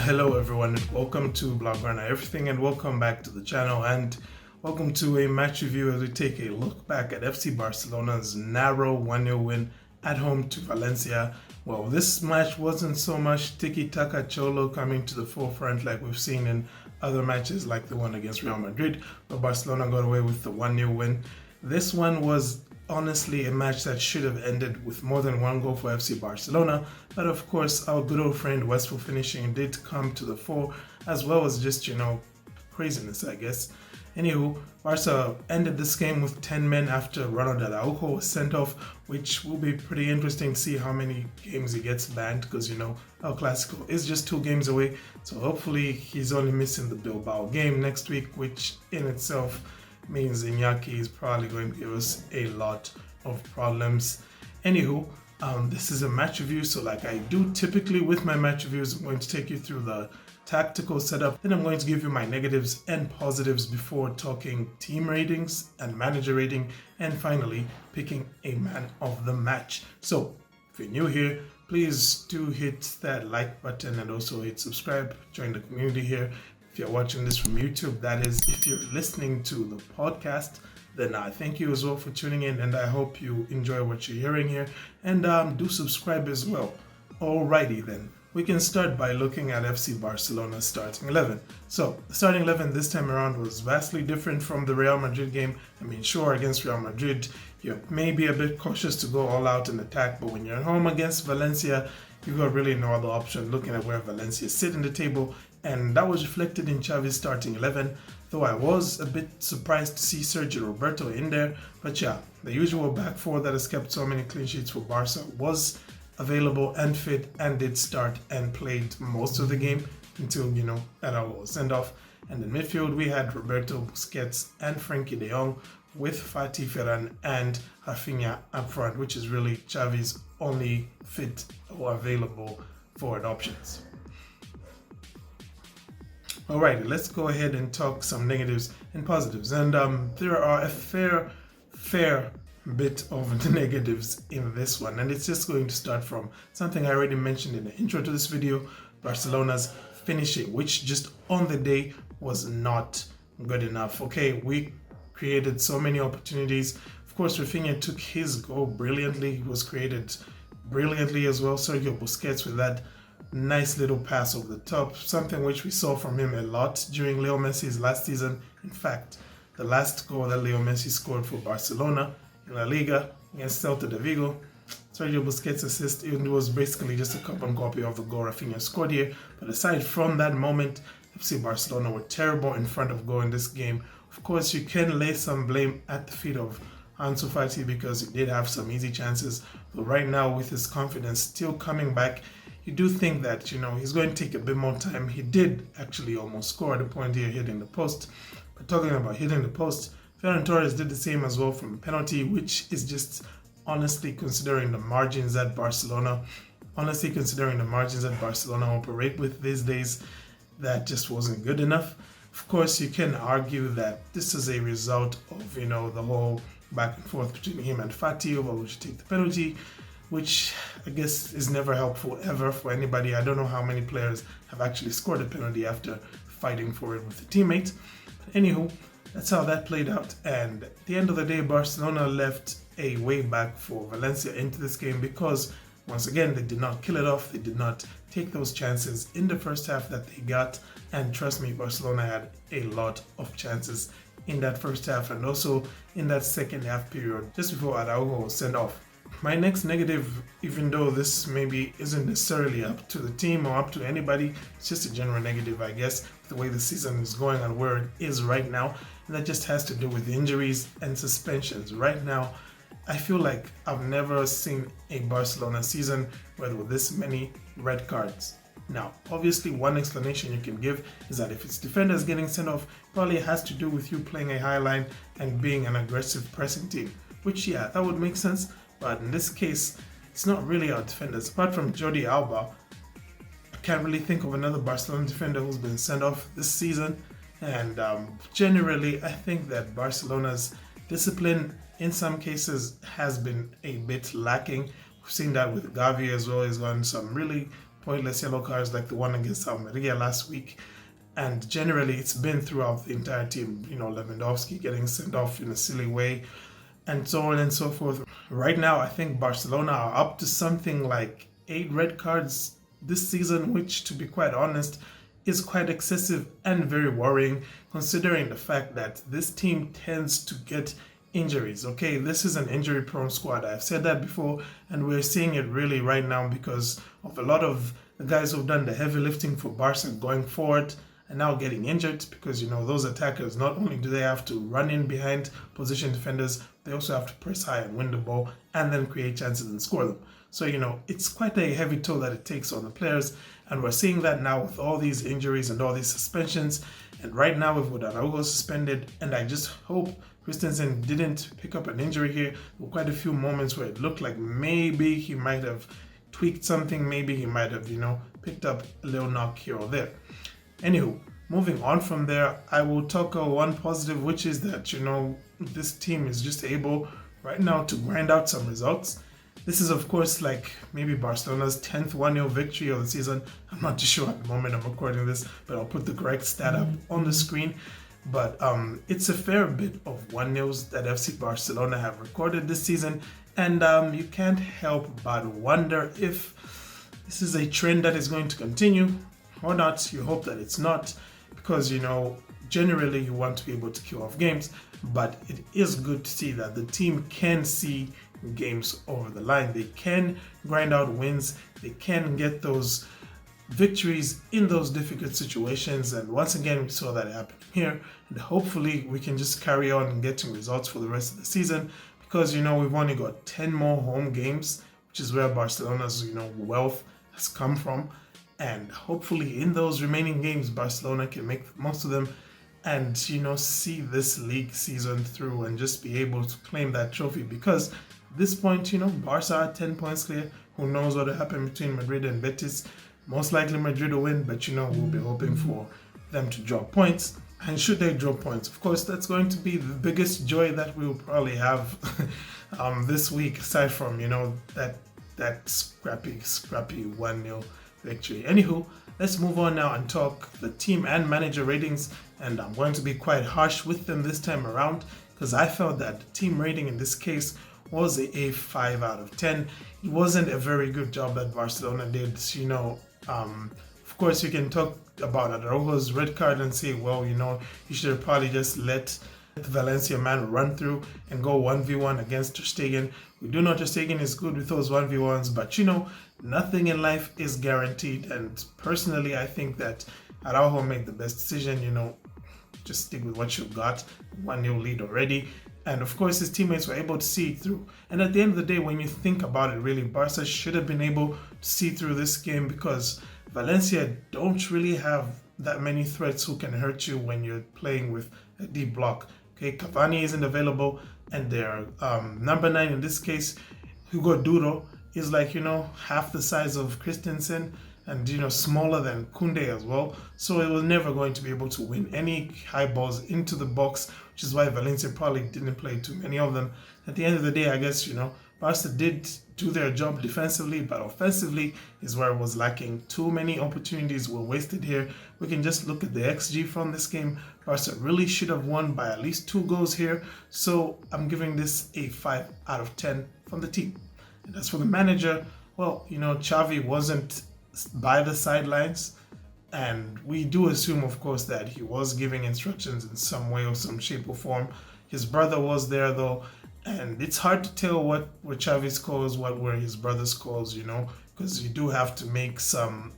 Hello everyone, and welcome to Bloggerna Everything, and welcome back to the channel, and welcome to a match review as we take a look back at FC Barcelona's narrow 1-0 win at home to Valencia. Well, this match wasn't so much tiki-taka cholo coming to the forefront like we've seen in other matches like the one against Real Madrid, but Barcelona got away with the 1-0 win. This one was honestly a match that should have ended with more than one goal for FC Barcelona, but of course our good old friend Westful Finishing did come to the fore, as well as just, craziness, I guess. Anywho, Barca ended this game with 10 men after Ronald Araujo was sent off, which will be pretty interesting to see how many games he gets banned, because El Clásico is just 2 games away, so hopefully he's only missing the Bilbao game next week, which in itself means Iñaki is probably going to give us a lot of problems. Anywho, this is a match review, so like I do typically with my match reviews, I'm going to take you through the tactical setup, then I'm going to give you my negatives and positives before talking team ratings and manager rating, and finally picking a man of the match. So if you're new here, please do hit that like button and also hit subscribe, join the community here. If you're watching this from YouTube, that is. If you're listening to the podcast, then I thank you as well for tuning in, and I hope you enjoy what you're hearing here, and do subscribe as well. Alrighty then, we can start by looking at FC Barcelona's starting 11. So the starting 11 this time around was vastly different from the Real Madrid game. I mean, sure, against Real Madrid, you're maybe a bit cautious to go all out in attack, but when you're at home against Valencia, you've got really no other option looking at where Valencia sit in the table, and that was reflected in Xavi's starting 11, though I was a bit surprised to see Sergio Roberto in there. But yeah, the usual back four that has kept so many clean sheets for Barca was available and fit and did start and played most of the game until, Araujo was sent off. And in midfield, we had Roberto, Busquets and Frenkie de Jong, with Fatih, Ferran and Raphinha up front, which is really Xavi's only fit or available forward options. Alright, let's go ahead and talk some negatives and positives. And there are a fair bit of negatives in this one. And it's just going to start from something I already mentioned in the intro to this video, Barcelona's finishing, which just on the day was not good enough. Okay, we created so many opportunities. Of course, Raphinha took his goal brilliantly. He was created brilliantly as well. Sergio Busquets with that nice little pass over the top, something which we saw from him a lot during Leo Messi's last season. In fact, the last goal that Leo Messi scored for Barcelona in La Liga against Celta de Vigo, Sergio Busquets' assist, it was basically just a carbon copy of the goal Raphinha scored here. But aside from that moment, FC Barcelona were terrible in front of goal in this game. Of course, you can lay some blame at the feet of Ansu Fati because he did have some easy chances. But right now, with his confidence still coming back, you do think that, he's going to take a bit more time. He did actually almost score at a point here hitting the post. But talking about hitting the post, Ferran Torres did the same as well from a penalty, which is just honestly considering the margins that Barcelona operate with these days, that just wasn't good enough. Of course, you can argue that this is a result of, the whole back and forth between him and Fati over who should take the penalty, which I guess is never helpful ever for anybody. I don't know how many players have actually scored a penalty after fighting for it with a teammate. But anywho, that's how that played out. And at the end of the day, Barcelona left a way back for Valencia into this game because, once again, they did not kill it off. They did not take those chances in the first half that they got. And trust me, Barcelona had a lot of chances in that first half and also in that second half period, just before Araujo was sent off. My next negative, even though this maybe isn't necessarily up to the team or up to anybody, it's just a general negative, I guess, the way the season is going and where it is right now. And that just has to do with injuries and suspensions. Right now, I feel like I've never seen a Barcelona season where there were this many red cards. Now, obviously, one explanation you can give is that if it's defenders getting sent off, probably has to do with you playing a high line and being an aggressive pressing team, which, yeah, that would make sense. But in this case, it's not really our defenders. Apart from Jordi Alba, I can't really think of another Barcelona defender who's been sent off this season. And generally, I think that Barcelona's discipline in some cases has been a bit lacking. We've seen that with Xavi as well. He's gotten some really pointless yellow cards like the one against Almeria last week. And generally, it's been throughout the entire team. Lewandowski getting sent off in a silly way, and so on and so forth. Right now, I think Barcelona are up to something like 8 red cards this season, which, to be quite honest, is quite excessive and very worrying, considering the fact that this team tends to get injuries. Okay, this is an injury-prone squad. I've said that before, and we're seeing it really right now because of a lot of the guys who've done the heavy lifting for Barca going forward and now getting injured, because those attackers, not only do they have to run in behind position defenders, they also have to press high and win the ball and then create chances and score them. So it's quite a heavy toll that it takes on the players, and we're seeing that now with all these injuries and all these suspensions. And right now with Araujo suspended, and I just hope Christensen didn't pick up an injury here. There were quite a few moments where it looked like maybe he might have tweaked something, maybe he might have picked up a little knock here or there. Anywho, moving on from there, I will talk one positive, which is that, this team is just able right now to grind out some results. This is, of course, like maybe Barcelona's 10th 1-0 victory of the season. I'm not too sure at the moment I'm recording this, but I'll put the correct stat up on the screen. But it's a fair bit of 1-0s that FC Barcelona have recorded this season. And you can't help but wonder if this is a trend that is going to continue or not. You hope that it's not, because generally you want to be able to kill off games, but it is good to see that the team can see games over the line. They can grind out wins, they can get those victories in those difficult situations, and once again we saw that happen here, and hopefully we can just carry on and getting results for the rest of the season, because we've only got 10 more home games, which is where Barcelona's wealth has come from. And hopefully in those remaining games, Barcelona can make the most of them and, see this league season through and just be able to claim that trophy. Because at this point, Barca are 10 points clear. Who knows what will happen between Madrid and Betis. Most likely Madrid will win, but, we'll be hoping for them to drop points. And should they drop points, of course, that's going to be the biggest joy that we'll probably have this week, aside from, that scrappy 1-0 victory. Anywho, let's move on now and talk the team and manager ratings, and I'm going to be quite harsh with them this time around because I felt that the team rating in this case was a 5 out of 10. It wasn't a very good job that Barcelona did. Of course, you can talk about Araujo's red card and say, well, you should have probably just let the Valencia man run through and go 1v1 against Ter Stegen. We do know Ter Stegen is good with those 1v1s, but nothing in life is guaranteed. And personally, I think that Araujo made the best decision. Just stick with what you've got. 1-0 lead already. And of course, his teammates were able to see it through. And at the end of the day, when you think about it, really, Barca should have been able to see through this game because Valencia don't really have that many threats who can hurt you when you're playing with a deep block. Okay, Cavani isn't available, and their number 9 in this case, Hugo Duro, is like, half the size of Christensen and, smaller than Koundé as well. So it was never going to be able to win any high balls into the box, which is why Valencia probably didn't play too many of them. At the end of the day, I guess, Barca did do their job defensively, but offensively is where it was lacking. Too many opportunities were wasted here. We can just look at the XG from this game. Barca really should have won by at least 2 goals here. So I'm giving this a 5 out of 10 from the team. And as for the manager, well, Xavi wasn't by the sidelines. And we do assume, of course, that he was giving instructions in some way or some shape or form. His brother was there, though. And it's hard to tell what were Xavi's calls, what were his brother's calls, because you do have to make some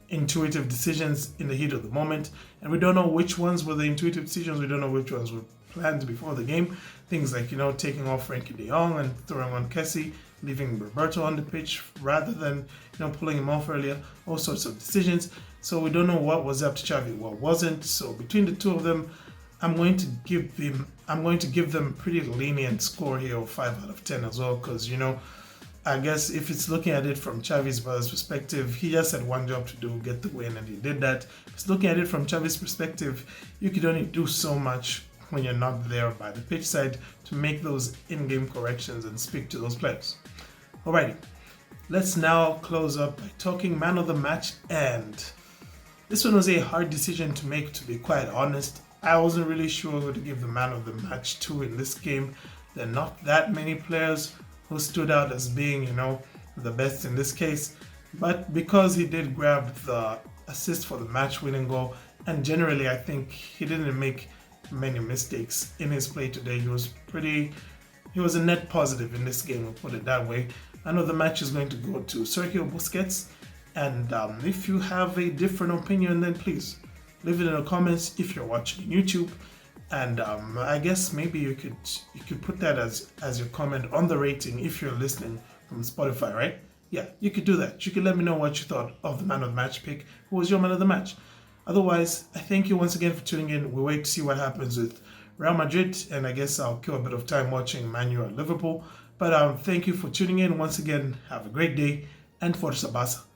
intuitive decisions in the heat of the moment. And we don't know which ones were the intuitive decisions. We don't know which ones were planned before the game. Things like, taking off Frankie de Jong and throwing on Kessie, leaving Roberto on the pitch rather than, pulling him off earlier. All sorts of decisions. So we don't know what was up to Xavi, what wasn't. So between the two of them, I'm going to give them a pretty lenient score here of 5 out of 10 as well, because I guess if it's looking at it from Xavi's brother's perspective, he just had one job to do, get the win, and he did that. If it's looking at it from Xavi's perspective, you could only do so much when you're not there by the pitch side to make those in-game corrections and speak to those players. Alrighty. let's now close up by talking man of the match, and this one was a hard decision to make, to be quite honest. I wasn't really sure who to give the man of the match to in this game. There are not that many players who stood out as being, the best in this case. But because he did grab the assist for the match-winning goal, and generally I think he didn't make many mistakes in his play today. He was a net positive in this game, we'll put it that way. I know the match is going to go to Sergio Busquets, and if you have a different opinion, then please leave it in the comments if you're watching on YouTube. And I guess maybe you could put that as your comment on the rating if you're listening from Spotify, right? Yeah, you could do that. You could let me know what you thought of the man of the match pick. Who was your man of the match? Otherwise, I thank you once again for tuning in. We'll wait to see what happens with Real Madrid, and I guess I'll kill a bit of time watching Man U and Liverpool. But thank you for tuning in once again. Have a great day, and Forza Barça.